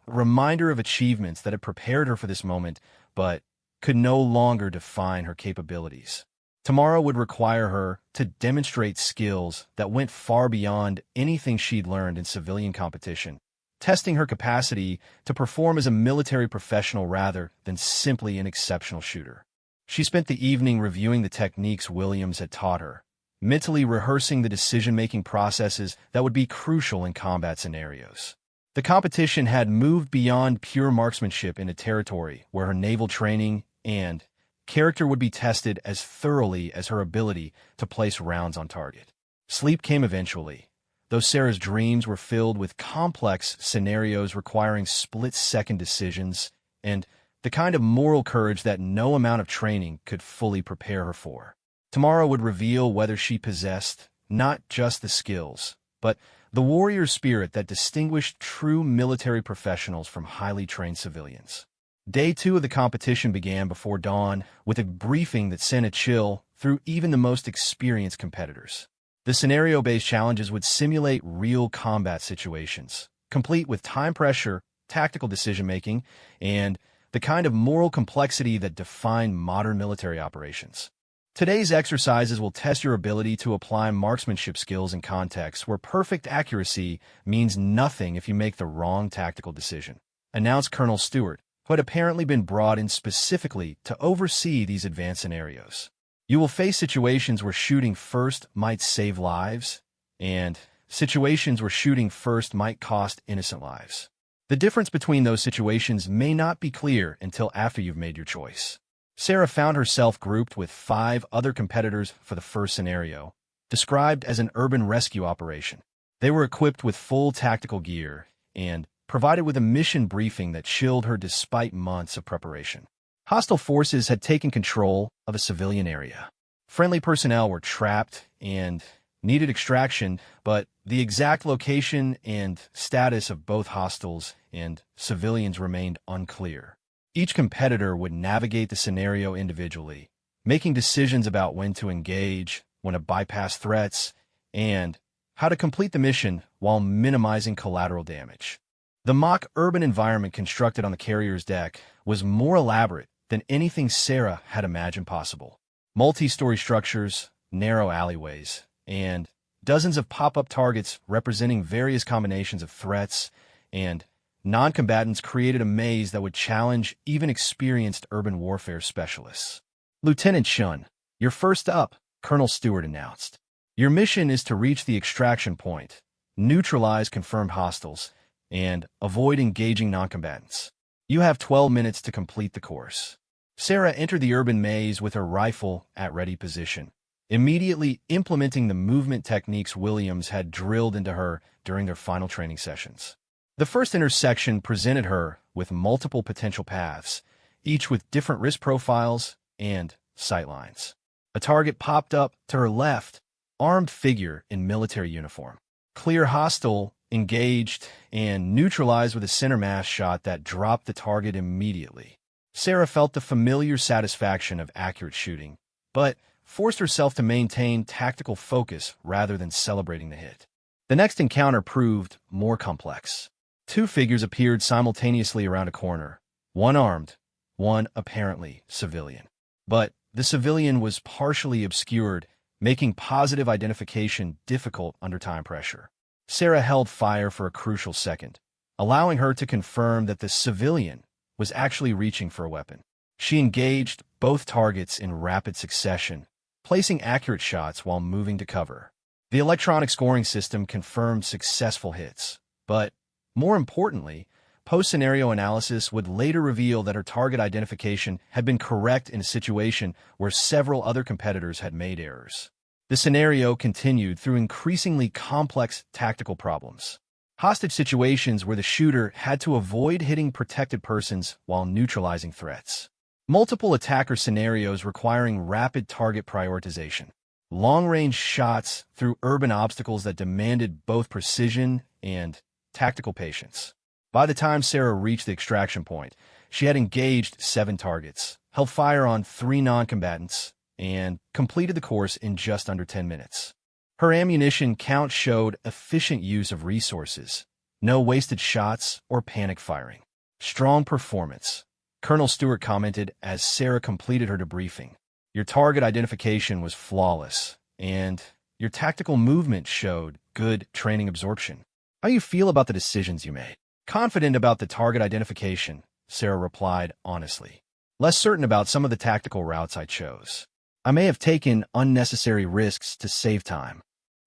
a reminder of achievements that had prepared her for this moment but could no longer define her capabilities. Tomorrow would require her to demonstrate skills that went far beyond anything she'd learned in civilian competition, testing her capacity to perform as a military professional rather than simply an exceptional shooter. She spent the evening reviewing the techniques Williams had taught her, mentally rehearsing the decision-making processes that would be crucial in combat scenarios. The competition had moved beyond pure marksmanship into territory where her naval training and character would be tested as thoroughly as her ability to place rounds on target. Sleep came eventually, though Sarah's dreams were filled with complex scenarios requiring split-second decisions and the kind of moral courage that no amount of training could fully prepare her for. Tomorrow would reveal whether she possessed not just the skills, but the warrior spirit that distinguished true military professionals from highly trained civilians. Day 2 of the competition began before dawn with a briefing that sent a chill through even the most experienced competitors. The scenario-based challenges would simulate real combat situations, complete with time pressure, tactical decision-making, and the kind of moral complexity that define modern military operations. Today's exercises will test your ability to apply marksmanship skills in contexts where perfect accuracy means nothing if you make the wrong tactical decision, announced Colonel Stewart, who had apparently been brought in specifically to oversee these advanced scenarios. You will face situations where shooting first might save lives, and situations where shooting first might cost innocent lives. The difference between those situations may not be clear until after you've made your choice. Sarah found herself grouped with 5 other competitors for the first scenario, described as an urban rescue operation. They were equipped with full tactical gear and provided with a mission briefing that chilled her despite months of preparation. Hostile forces had taken control of a civilian area. Friendly personnel were trapped and needed extraction, but the exact location and status of both hostiles and civilians remained unclear. Each competitor would navigate the scenario individually, making decisions about when to engage, when to bypass threats, and how to complete the mission while minimizing collateral damage. The mock urban environment constructed on the carrier's deck was more elaborate than anything Sarah had imagined possible. Multi-story structures, narrow alleyways, and dozens of pop-up targets representing various combinations of threats and non-combatants created a maze that would challenge even experienced urban warfare specialists. Lieutenant Shun, you're first up, Colonel Stewart announced. Your mission is to reach the extraction point, neutralize confirmed hostiles, and avoid engaging non-combatants. You have 12 minutes to complete the course. Sarah entered the urban maze with her rifle at ready position, immediately implementing the movement techniques Williams had drilled into her during their final training sessions. The first intersection presented her with multiple potential paths, each with different risk profiles and sightlines. A target popped up to her left, armed figure in military uniform. Clear hostile, engaged, and neutralized with a center mass shot that dropped the target immediately. Sarah felt the familiar satisfaction of accurate shooting, but forced herself to maintain tactical focus rather than celebrating the hit. The next encounter proved more complex. Two figures appeared simultaneously around a corner, one armed, one apparently civilian. But the civilian was partially obscured, making positive identification difficult under time pressure. Sarah held fire for a crucial second, allowing her to confirm that the civilian was actually reaching for a weapon. She engaged both targets in rapid succession, placing accurate shots while moving to cover. The electronic scoring system confirmed successful hits, but more importantly, post-scenario analysis would later reveal that her target identification had been correct in a situation where several other competitors had made errors. The scenario continued through increasingly complex tactical problems. Hostage situations where the shooter had to avoid hitting protected persons while neutralizing threats. Multiple attacker scenarios requiring rapid target prioritization. Long-range shots through urban obstacles that demanded both precision and tactical patience. By the time Sarah reached the extraction point, she had engaged 7 targets, held fire on 3 non-combatants, and completed the course in just under 10 minutes. Her ammunition count showed efficient use of resources, no wasted shots or panic firing. Strong performance, Colonel Stewart commented as Sarah completed her debriefing. Your target identification was flawless, and your tactical movement showed good training absorption. How do you feel about the decisions you made? Confident about the target identification, Sarah replied honestly. Less certain about some of the tactical routes I chose. I may have taken unnecessary risks to save time.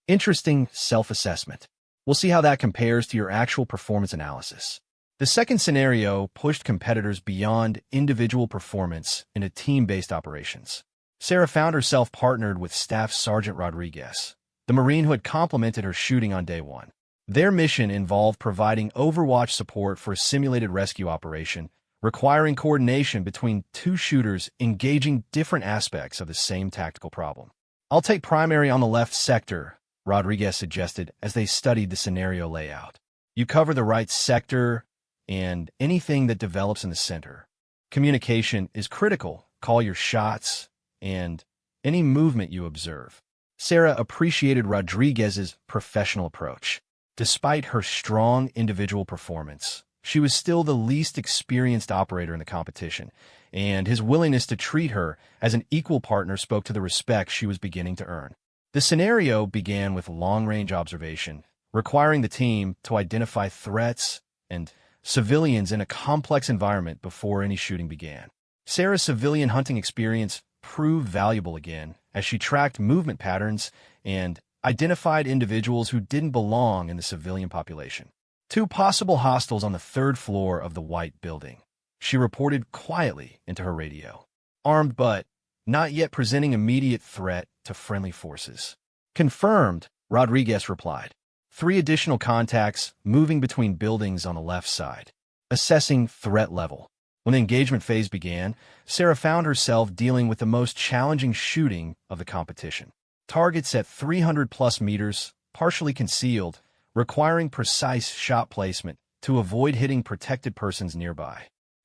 Interesting self-assessment. We'll see how that compares to your actual performance analysis. The second scenario pushed competitors beyond individual performance into team-based operations. Sarah found herself partnered with Staff Sergeant Rodriguez, the Marine who had complimented her shooting on day 1. Their mission involved providing overwatch support for a simulated rescue operation, requiring coordination between 2 shooters engaging different aspects of the same tactical problem. I'll take primary on the left sector, Rodriguez suggested as they studied the scenario layout. You cover the right sector and anything that develops in the center. Communication is critical. Call your shots and any movement you observe. Sarah appreciated Rodriguez's professional approach. Despite her strong individual performance, she was still the least experienced operator in the competition, and his willingness to treat her as an equal partner spoke to the respect she was beginning to earn. The scenario began with long-range observation, requiring the team to identify threats and civilians in a complex environment before any shooting began. Sarah's civilian hunting experience proved valuable again as she tracked movement patterns and identified individuals who didn't belong in the civilian population. 2 possible hostiles on the 3rd floor of the white building. She reported quietly into her radio. Armed but not yet presenting immediate threat to friendly forces. Confirmed, Rodriguez replied. 3 additional contacts moving between buildings on the left side. Assessing threat level. When the engagement phase began, Sarah found herself dealing with the most challenging shooting of the competition. Targets at 300+ meters, partially concealed, requiring precise shot placement to avoid hitting protected persons nearby.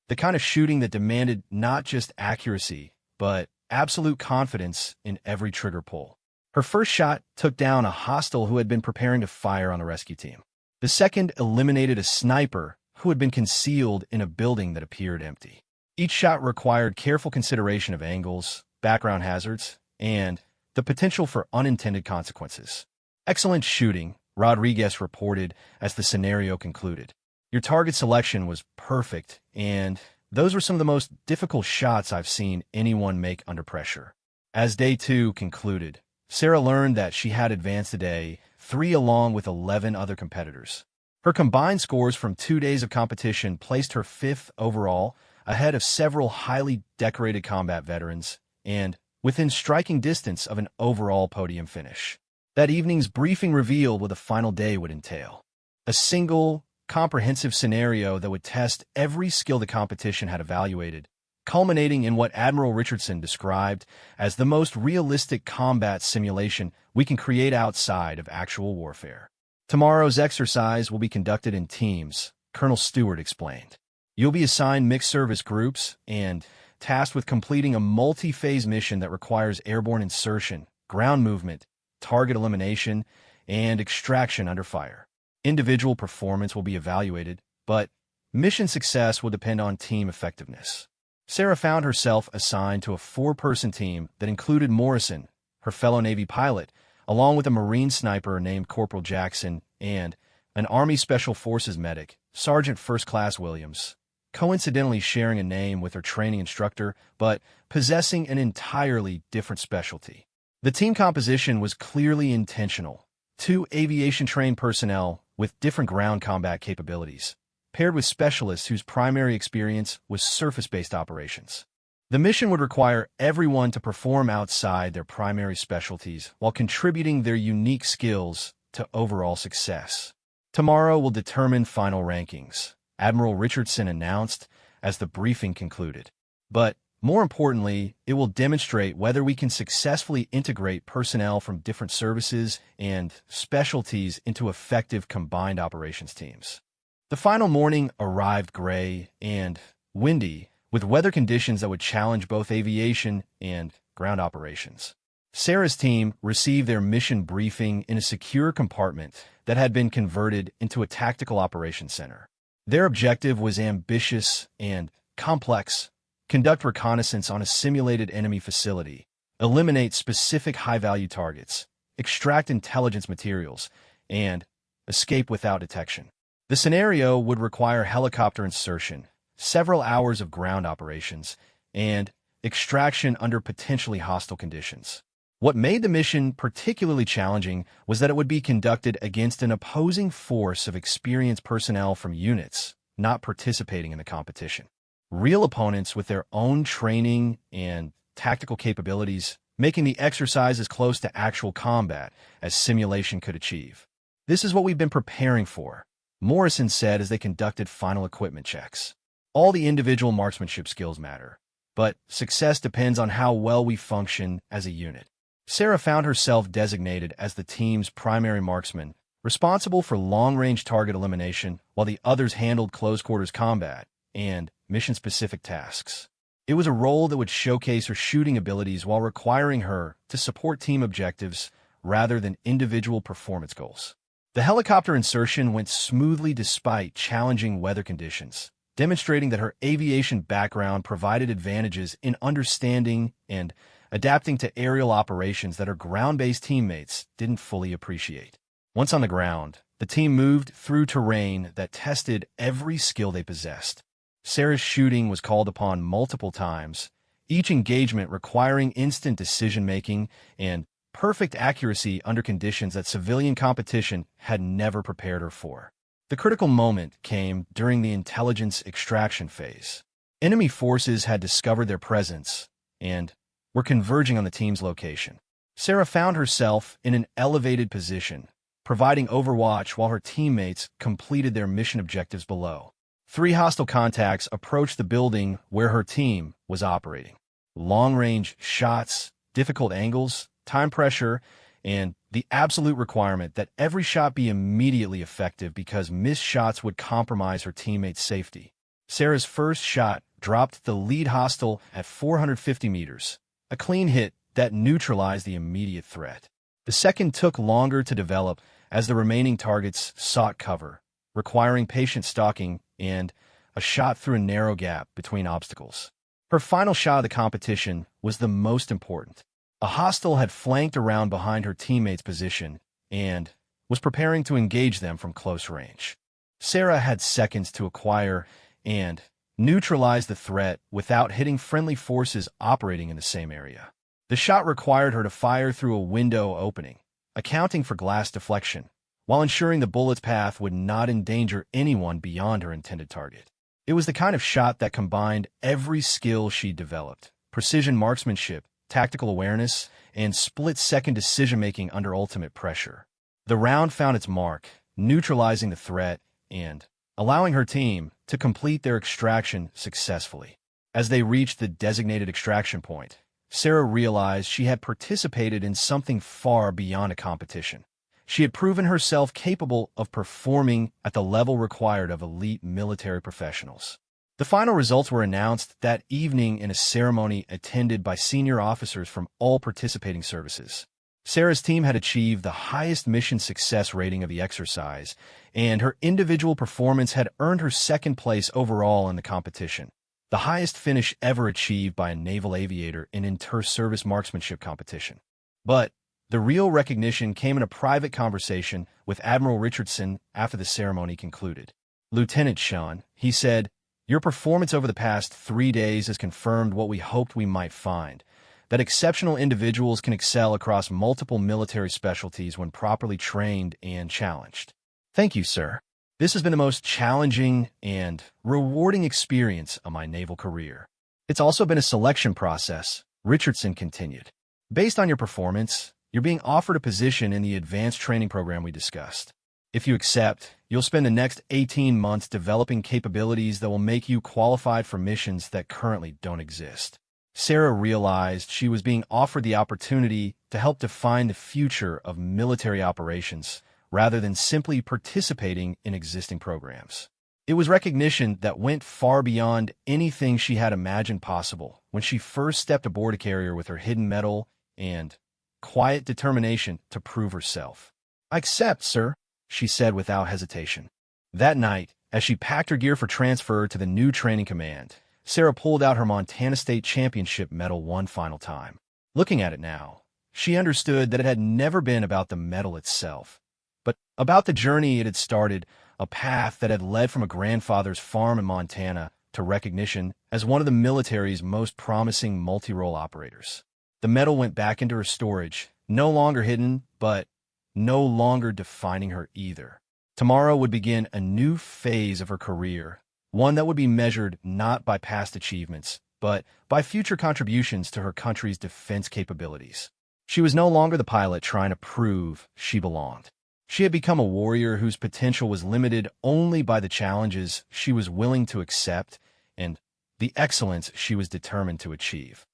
The kind of shooting that demanded not just accuracy, but absolute confidence in every trigger pull. Her first shot took down a hostile who had been preparing to fire on the rescue team. The second eliminated a sniper who had been concealed in a building that appeared empty. Each shot required careful consideration of angles, background hazards, and the potential for unintended consequences. Excellent shooting, Rodriguez reported as the scenario concluded. Your target selection was perfect, and those were some of the most difficult shots I've seen anyone make under pressure. As day 2 concluded, Sarah learned that she had advanced to day 3 along with 11 other competitors. Her combined scores from 2 days of competition placed her 5th overall, ahead of several highly decorated combat veterans, and within striking distance of an overall podium finish. That evening's briefing revealed what the final day would entail. A single, comprehensive scenario that would test every skill the competition had evaluated, culminating in what Admiral Richardson described as the most realistic combat simulation we can create outside of actual warfare. Tomorrow's exercise will be conducted in teams, Colonel Stewart explained. You'll be assigned mixed service groups and tasked with completing a multi-phase mission that requires airborne insertion, ground movement, target elimination, and extraction under fire. Individual performance will be evaluated, but mission success will depend on team effectiveness. Sarah found herself assigned to a 4-person team that included Morrison, her fellow Navy pilot, along with a Marine sniper named Corporal Jackson and an Army Special Forces medic, Sergeant First Class Williams, coincidentally sharing a name with her training instructor, but possessing an entirely different specialty. The team composition was clearly intentional. 2 aviation-trained personnel with different ground combat capabilities, paired with specialists whose primary experience was surface-based operations. The mission would require everyone to perform outside their primary specialties while contributing their unique skills to overall success. Tomorrow will determine final rankings, Admiral Richardson announced as the briefing concluded. But more importantly, it will demonstrate whether we can successfully integrate personnel from different services and specialties into effective combined operations teams. The final morning arrived gray and windy, with weather conditions that would challenge both aviation and ground operations. Sarah's team received their mission briefing in a secure compartment that had been converted into a tactical operations center. Their objective was ambitious and complex: conduct reconnaissance on a simulated enemy facility, eliminate specific high-value targets, extract intelligence materials, and escape without detection. The scenario would require helicopter insertion, several hours of ground operations, and extraction under potentially hostile conditions. What made the mission particularly challenging was that it would be conducted against an opposing force of experienced personnel from units not participating in the competition. Real opponents with their own training and tactical capabilities, making the exercise as close to actual combat as simulation could achieve. "This is what we've been preparing for," Morrison said as they conducted final equipment checks. "All the individual marksmanship skills matter, but success depends on how well we function as a unit." Sarah found herself designated as the team's primary marksman, responsible for long-range target elimination while the others handled close-quarters combat and mission-specific tasks. It was a role that would showcase her shooting abilities while requiring her to support team objectives rather than individual performance goals. The helicopter insertion went smoothly despite challenging weather conditions, demonstrating that her aviation background provided advantages in understanding and adapting to aerial operations that her ground-based teammates didn't fully appreciate. Once on the ground, the team moved through terrain that tested every skill they possessed. Sarah's shooting was called upon multiple times, each engagement requiring instant decision-making and perfect accuracy under conditions that civilian competition had never prepared her for. The critical moment came during the intelligence extraction phase. Enemy forces had discovered their presence and were converging on the team's location. Sarah found herself in an elevated position, providing overwatch while her teammates completed their mission objectives below. 3 hostile contacts approached the building where her team was operating. Long-range shots, difficult angles, time pressure, and the absolute requirement that every shot be immediately effective because missed shots would compromise her teammates' safety. Sarah's first shot dropped the lead hostile at 450 meters, a clean hit that neutralized the immediate threat. The second took longer to develop as the remaining targets sought cover, requiring patient stalking and a shot through a narrow gap between obstacles. Her final shot of the competition was the most important. A hostile had flanked around behind her teammate's position and was preparing to engage them from close range. Sarah had seconds to acquire and neutralize the threat without hitting friendly forces operating in the same area. The shot required her to fire through a window opening, accounting for glass deflection, while ensuring the bullet's path would not endanger anyone beyond her intended target. It was the kind of shot that combined every skill she developed: precision marksmanship, tactical awareness, and split-second decision-making under ultimate pressure. The round found its mark, neutralizing the threat and allowing her team to complete their extraction successfully. As they reached the designated extraction point, Sarah realized she had participated in something far beyond a competition. She had proven herself capable of performing at the level required of elite military professionals. The final results were announced that evening in a ceremony attended by senior officers from all participating services. Sarah's team had achieved the highest mission success rating of the exercise, and her individual performance had earned her second place overall in the competition, the highest finish ever achieved by a naval aviator in inter-service marksmanship competition. But the real recognition came in a private conversation with Admiral Richardson after the ceremony concluded. "Lieutenant Sean," he said, "your performance over the past 3 days has confirmed what we hoped we might find, that exceptional individuals can excel across multiple military specialties when properly trained and challenged." "Thank you, sir. This has been the most challenging and rewarding experience of my naval career." "It's also been a selection process," Richardson continued. "Based on your performance, you're being offered a position in the advanced training program we discussed. If you accept, you'll spend the next 18 months developing capabilities that will make you qualified for missions that currently don't exist." Sarah realized she was being offered the opportunity to help define the future of military operations rather than simply participating in existing programs. It was recognition that went far beyond anything she had imagined possible when she first stepped aboard a carrier with her hidden medal and quiet determination to prove herself. "I accept, sir," she said without hesitation. That night, as she packed her gear for transfer to the new training command, Sarah pulled out her Montana State Championship medal one final time. Looking at it now, she understood that it had never been about the medal itself, but about the journey it had started, a path that had led from a grandfather's farm in Montana to recognition as one of the military's most promising multi-role operators. The medal went back into her storage, no longer hidden, but no longer defining her either. Tomorrow would begin a new phase of her career, one that would be measured not by past achievements, but by future contributions to her country's defense capabilities. She was no longer the pilot trying to prove she belonged. She had become a warrior whose potential was limited only by the challenges she was willing to accept and the excellence she was determined to achieve.